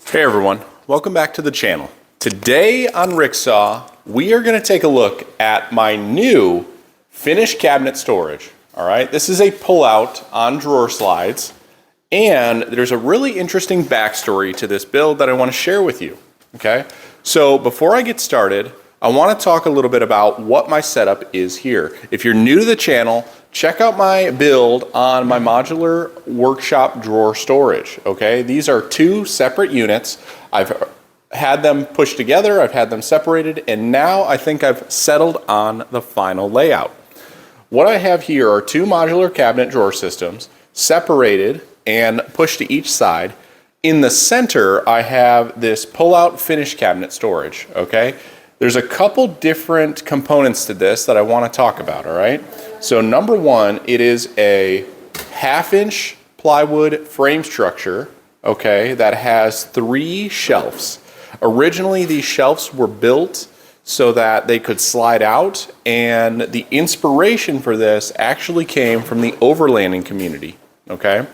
Hey everyone, welcome back to the channel. Today on Ricksaw, we are going to take a look at my new finished cabinet storage. All right, this is a pull-out on drawer slides, and there's a really interesting backstory to this build that I want to share with you. Okay, so before I get started, I want to talk a little bit about what my setup is here. If you're new to the channel, check out my build on my modular workshop drawer storage. Okay, these are two separate units. I've had them pushed together, I've had them separated, and now I think I've settled on the final layout. What I have here are two modular cabinet drawer systems separated and pushed to each side. In the center, I have this pull-out finished cabinet storage. Okay, there's a couple different components to this that I want to talk about. All right, so number one, it is a 1/2-inch plywood frame structure, okay, that has 3 shelves. Originally, these shelves were built so that they could slide out, and the inspiration for this actually came from the overlanding community, okay?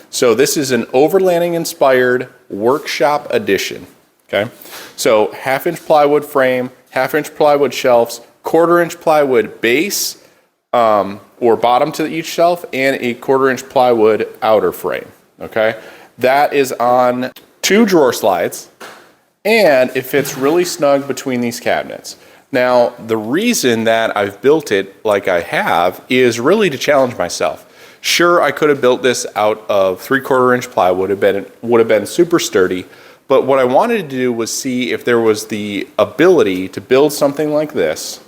So this is an overlanding-inspired workshop edition, okay? So 1/2-inch plywood frame, 1/2-inch plywood shelves, 1/4-inch plywood base, or bottom to each shelf, and a 1/4-inch plywood outer frame, okay? That is on 2 drawer slides, and it fits really snug between these cabinets. Now, the reason that I've built it like I have is really to challenge myself. Sure, I could have built this out of 3/4-inch plywood, would have been super sturdy, but what I wanted to do was see if there was the ability to build something like this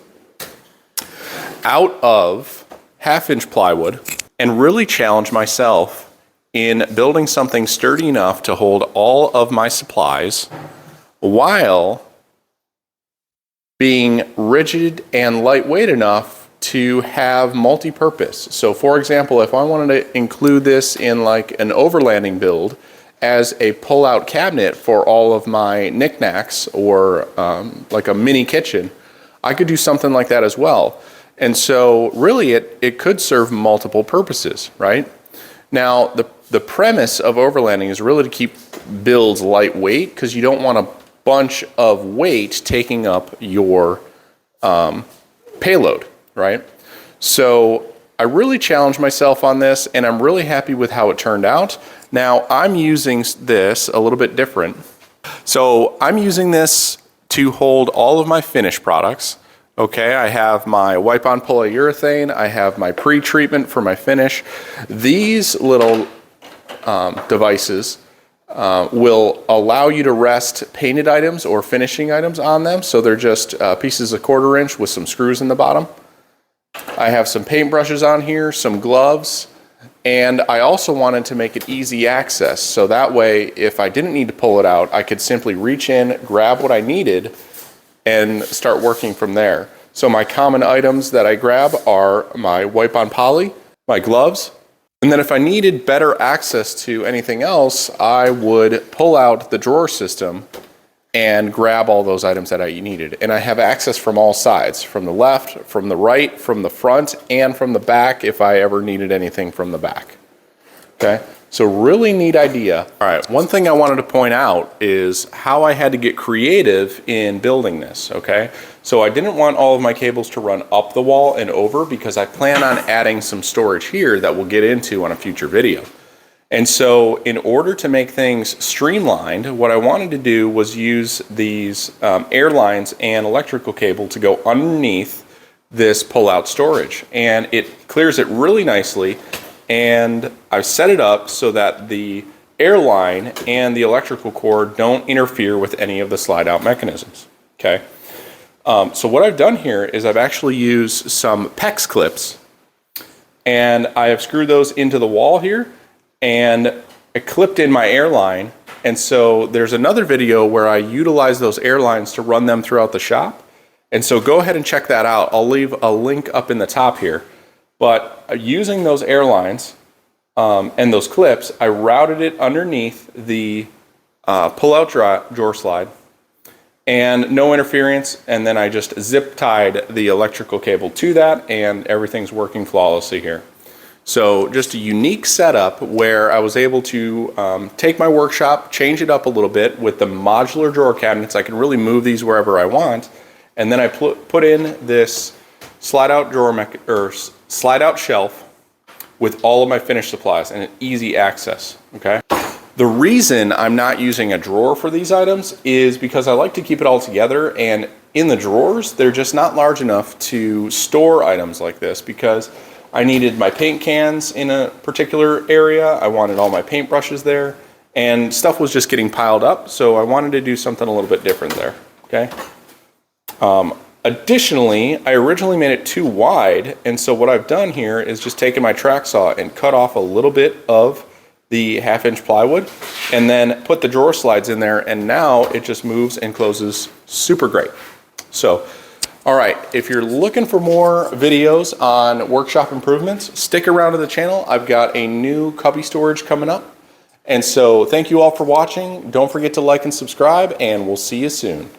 out of 1/2-inch plywood and really challenge myself in building something sturdy enough to hold all of my supplies while being rigid and lightweight enough to have multi-purpose. So for example, if I wanted to include this in like an overlanding build as a pull-out cabinet for all of my knickknacks or like a mini kitchen, I could do something like that as well. And so really it could serve multiple purposes, right? Now the premise of overlanding is really to keep builds lightweight because you don't want a bunch of weight taking up your payload, right? So I really challenged myself on this, and I'm really happy with how it turned out. Now I'm using this a little bit different. So I'm using this to hold all of my finished products. Okay, I have my wipe-on polyurethane, I have my pre-treatment for my finish. These little devices will allow you to rest painted items or finishing items on them. So they're just pieces of 1/4-inch with some screws in the bottom. I have some paint brushes on here, some gloves, and I also wanted to make it easy access. So that way, if I didn't need to pull it out, I could simply reach in, grab what I needed, and start working from there. So my common items that I grab are my wipe-on poly, my gloves, and then if I needed better access to anything else, I would pull out the drawer system and grab all those items that I needed. And I have access from all sides, from the left, from the right, from the front, and from the back if I ever needed anything from the back. Okay, so really neat idea. All right, one thing I wanted to point out is how I had to get creative in building this, okay? So I didn't want all of my cables to run up the wall and over because I plan on adding some storage here that we'll get into on a future video. And so in order to make things streamlined, what I wanted to do was use these air lines and electrical cable to go underneath this pull-out storage. And it clears it really nicely. And I've set it up so that the airline and the electrical cord don't interfere with any of the slide-out mechanisms, okay? So what I've done here is I've actually used some PEX clips, and I have screwed those into the wall here, and I clipped in my airline. And so there's another video where I utilize those airlines to run them throughout the shop. And so go ahead and check that out. I'll leave a link up in the top here. But using those airlines and those clips, I routed it underneath the pull-out drawer slide, and no interference, and then I just zip tied the electrical cable to that, and everything's working flawlessly here. So just a unique setup where I was able to take my workshop, change it up a little bit with the modular drawer cabinets. I can really move these wherever I want. And then I put in this slide out shelf with all of my finished supplies and an easy access, okay? The reason I'm not using a drawer for these items is because I like to keep it all together, and in the drawers, they're just not large enough to store items like this because I needed my paint cans in a particular area. I wanted all my paintbrushes there, and stuff was just getting piled up, so I wanted to do something a little bit different there, okay? Additionally, I originally made it too wide, and so what I've done here is just taken my track saw and cut off a little bit of the 1/2-inch plywood and then put the drawer slides in there, and now it just moves and closes super great. So, all right, if you're looking for more videos on workshop improvements, stick around to the channel. I've got a new cubby storage coming up. And so thank you all for watching. Don't forget to like and subscribe, and we'll see you soon.